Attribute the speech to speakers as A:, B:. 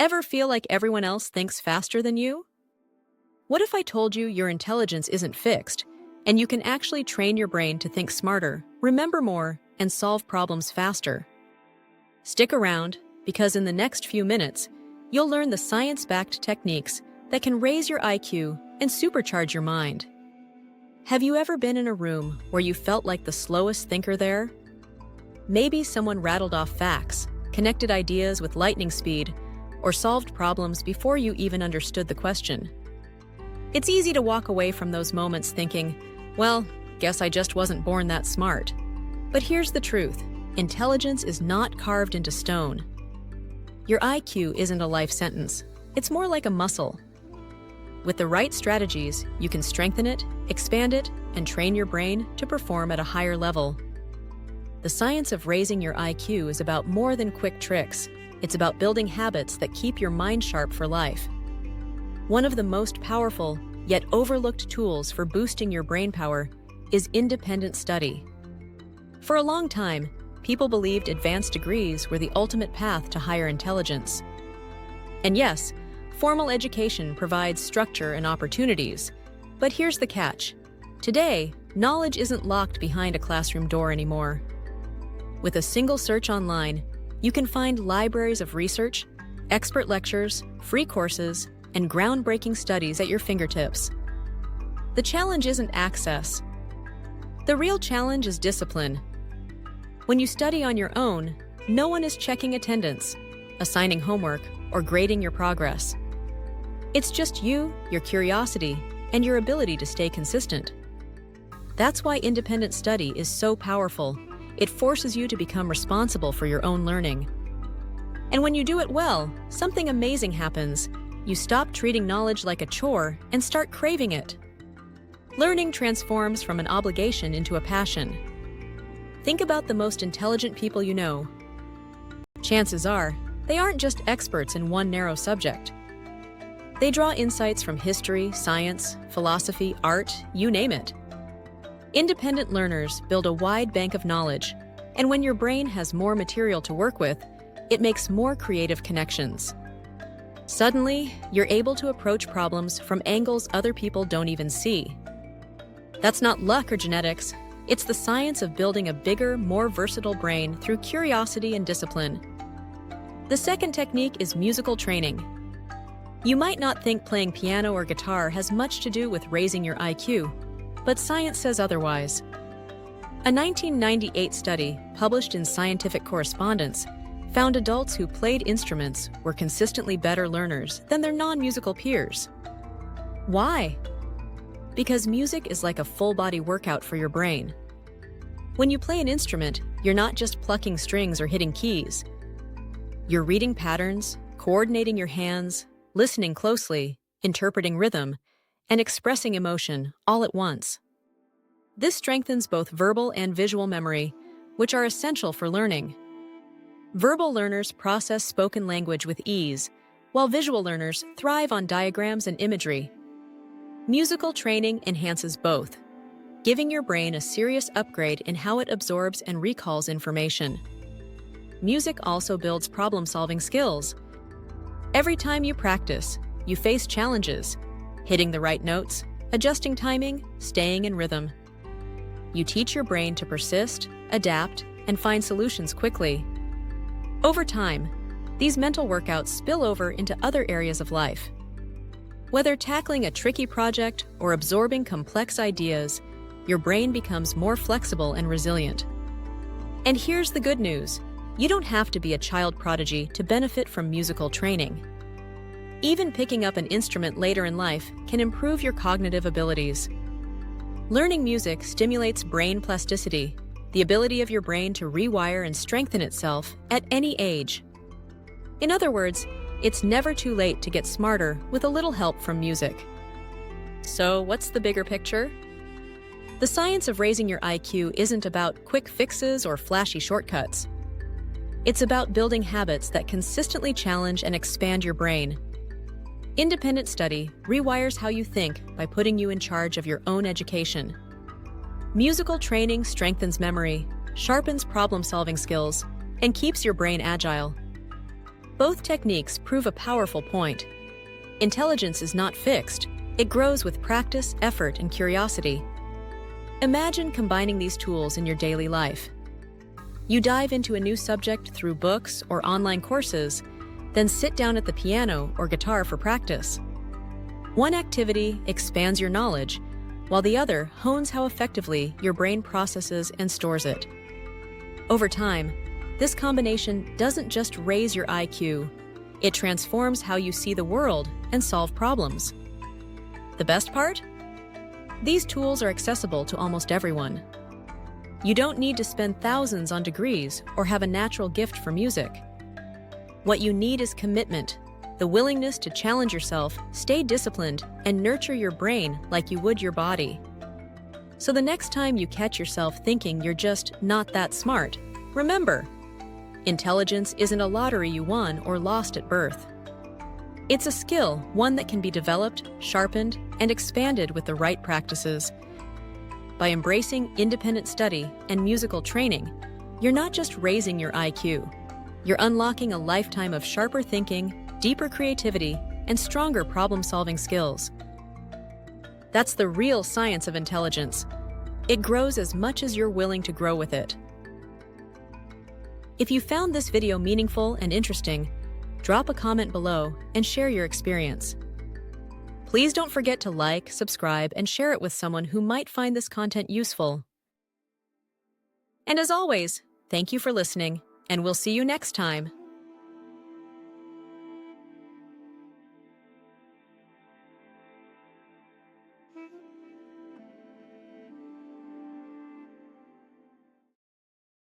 A: Ever feel like everyone else thinks faster than you? What if I told you your intelligence isn't fixed, and you can actually train your brain to think smarter, remember more, and solve problems faster? Stick around, because in the next few minutes, you'll learn the science-backed techniques that can raise your IQ and supercharge your mind. Have you ever been in a room where you felt like the slowest thinker there? Maybe someone rattled off facts, connected ideas with lightning speed, or solved problems before you even understood the question. It's easy to walk away from those moments thinking, well, guess I just wasn't born that smart. But here's the truth. Intelligence is not carved into stone. Your IQ isn't a life sentence. It's more like a muscle. With the right strategies, you can strengthen it, expand it, and train your brain to perform at a higher level. The science of raising your IQ is about more than quick tricks. It's about building habits that keep your mind sharp for life. One of the most powerful, yet overlooked tools for boosting your brain power is independent study. For a long time, people believed advanced degrees were the ultimate path to higher intelligence. And yes, formal education provides structure and opportunities. But here's the catch. Today, knowledge isn't locked behind a classroom door anymore. With a single search online, you can find libraries of research, expert lectures, free courses, and groundbreaking studies at your fingertips. The challenge isn't access. The real challenge is discipline. When you study on your own, no one is checking attendance, assigning homework, or grading your progress. It's just you, your curiosity, and your ability to stay consistent. That's why independent study is so powerful. It forces you to become responsible for your own learning. And when you do it well, something amazing happens. You stop treating knowledge like a chore and start craving it. Learning transforms from an obligation into a passion. Think about the most intelligent people you know. Chances are, they aren't just experts in one narrow subject. They draw insights from history, science, philosophy, art, you name it. Independent learners build a wide bank of knowledge, and when your brain has more material to work with, it makes more creative connections. Suddenly, you're able to approach problems from angles other people don't even see. That's not luck or genetics. It's the science of building a bigger, more versatile brain through curiosity and discipline. The second technique is musical training. You might not think playing piano or guitar has much to do with raising your IQ, but science says otherwise. A 1998 study, published in Scientific Correspondence, found adults who played instruments were consistently better learners than their non-musical peers. Why? Because music is like a full-body workout for your brain. When you play an instrument, you're not just plucking strings or hitting keys. You're reading patterns, coordinating your hands, listening closely, interpreting rhythm, and expressing emotion all at once. This strengthens both verbal and visual memory, which are essential for learning. Verbal learners process spoken language with ease, while visual learners thrive on diagrams and imagery. Musical training enhances both, giving your brain a serious upgrade in how it absorbs and recalls information. Music also builds problem-solving skills. Every time you practice, you face challenges, hitting the right notes, adjusting timing, staying in rhythm. You teach your brain to persist, adapt, and find solutions quickly. Over time, these mental workouts spill over into other areas of life. Whether tackling a tricky project or absorbing complex ideas, your brain becomes more flexible and resilient. And here's the good news. You don't have to be a child prodigy to benefit from musical training. Even picking up an instrument later in life can improve your cognitive abilities. Learning music stimulates brain plasticity, the ability of your brain to rewire and strengthen itself at any age. In other words, it's never too late to get smarter with a little help from music. So, what's the bigger picture? The science of raising your IQ isn't about quick fixes or flashy shortcuts. It's about building habits that consistently challenge and expand your brain. Independent study rewires how you think by putting you in charge of your own education. Musical training strengthens memory, sharpens problem-solving skills, and keeps your brain agile. Both techniques prove a powerful point. Intelligence is not fixed. It grows with practice, effort, and curiosity. Imagine combining these tools in your daily life. You dive into a new subject through books or online courses, then sit down at the piano or guitar for practice. One activity expands your knowledge, while the other hones how effectively your brain processes and stores it. Over time, this combination doesn't just raise your IQ, it transforms how you see the world and solve problems. The best part? These tools are accessible to almost everyone. You don't need to spend thousands on degrees or have a natural gift for music. What you need is commitment, the willingness to challenge yourself, stay disciplined, and nurture your brain like you would your body. So the next time you catch yourself thinking you're just not that smart, remember, intelligence isn't a lottery you won or lost at birth. It's a skill, one that can be developed, sharpened, and expanded with the right practices. By embracing independent study and musical training, you're not just raising your IQ, you're unlocking a lifetime of sharper thinking, deeper creativity, and stronger problem-solving skills. That's the real science of intelligence. It grows as much as you're willing to grow with it. If you found this video meaningful and interesting, drop a comment below and share your experience. Please don't forget to like, subscribe, and share it with someone who might find this content useful. And as always, thank you for listening, and we'll see you next time.